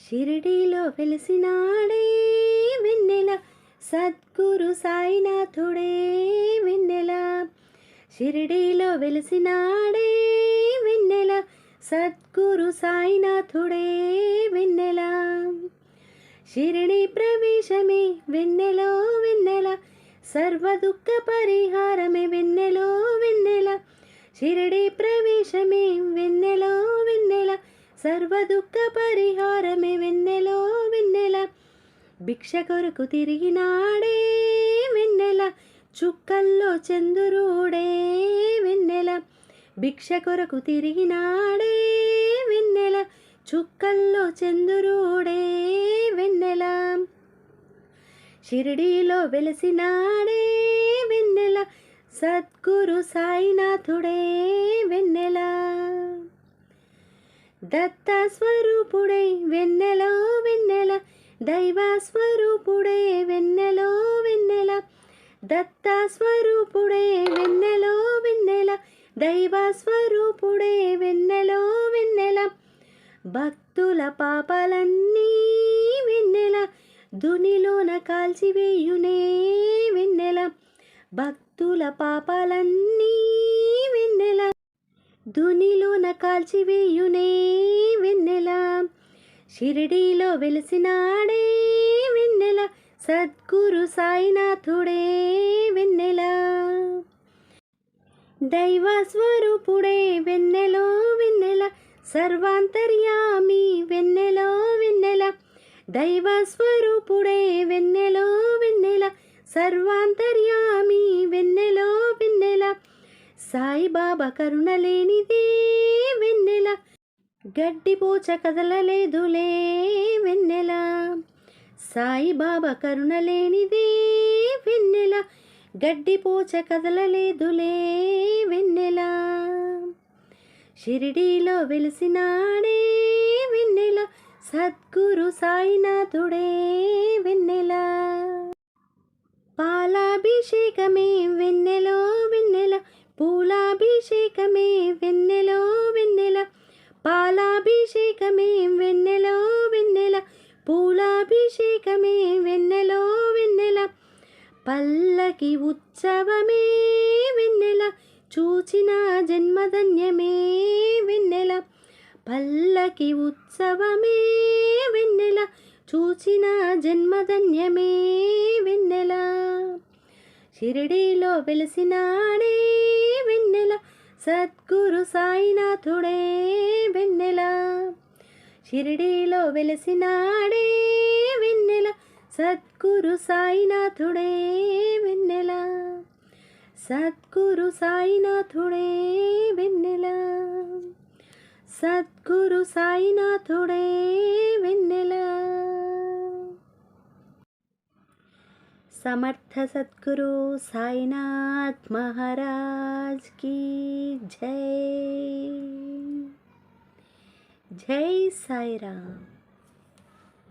షిరిడీలో వెలిసినాడే వెన్నెల సద్గురు సాయినాథుడే వెన్నెల. షిరిడీలో వెలిసినాడే వెన్నెల సద్గురు సాయినాథుడే వెన్నెల. షిరిడి ప్రవేశమే వెన్నెలో వెన్నెల, సర్వ దుఃఖ పరిహారమే వెన్నెలో వెన్నెల. షిరిడి ప్రవేశమే వెన్నెలో వెన్నెల, సర్వ దుఃఖ పరిహారమే వెన్నెలో వెన్నెల. భిక్ష కొరకు తిరిగినాడే వెన్నెల, చుక్కల్లో చంద్రుడే వెన్నెల. భిక్ష కొరకు తిరిగినాడే వెన్నెల, చుక్కల్లో చంద్రుడే వెన్నెల. షిరిడీలో వెలసినాడే వెన్నెల సద్గురు సాయినాథుడే వెన్నెల. దత్త స్వరూపుడే వెన్నెలో వెన్నెల, దైవ స్వరూపుడే వెన్నెలో వెన్నెల. దత్త స్వరూపుడే వెన్నెలో వెన్నెల, దైవ స్వరూపుడే వెన్నెలో వెన్నెల. భక్తుల పాపాలన్నీ వెన్నెల, దునిలోన కాల్చివేయునే వెన్నెల. భక్తుల పాపాలన్నీ వెన్నెల, దునిలోన కాల్చివేయునే వెన్నెల. షిరిడీలో వెలిసినాడే వెన్నెల సద్గురు సాయినాథుడే వెన్నెల. దైవ స్వరూపుడే వెన్నెలో వెన్నెల, సర్వాంతర్యామి వెన్నెలో వెన్నెల. దైవ స్వరూపుడే వెన్నెలో వెన్నెల, సర్వాంతర్యామి వెన్నెలో వెన్నెల. సాయిబాబా కరుణ లేనిదే వెన్నెల, గడ్డిపోచ కదలలేదులే వెన్నెల. సాయిబాబా కరుణ లేనిదే వెన్నెల, గడ్డిపోచ కదలలేదులే వెన్నెల. షిరిడీలో వెలిసినాడే వెన్నెల సద్గురు సాయినాథుడే వెన్నెల. పాలాభిషేకమే వెన్నెలో వెన్నెల, పూలాభిషేకమే వెన్నెలో వెన్నెల. పాలాభిషేకమే వెన్నెలో వెన్నెల, పూలాభిషేకమే వెన్నెలో వెన్నెల. పల్లకి ఉత్సవమే వెన్నెల, చూచిన జన్మధన్యమే వెన్నెల. పల్లకి ఉత్సవమే వెన్నెల, చూచిన జన్మధన్యమే వెన్నెల. షిరిడీలో వెలిసినాడే వెన్నెల సద్గురు సాయినాథుడే వెన్నెల. షిరిడీలో వెలిసినాడే వెన్నెల సద్గురు సాయినాథుడే వెన్నెల. సద్గురు సాయినాథుడే వెన్నెల. సద్గురు సాయినాథుడే వెన్నెల. సమర్థ సద్గురు సాయినాథ్ మహారాజ్ की जय. जय साई राम.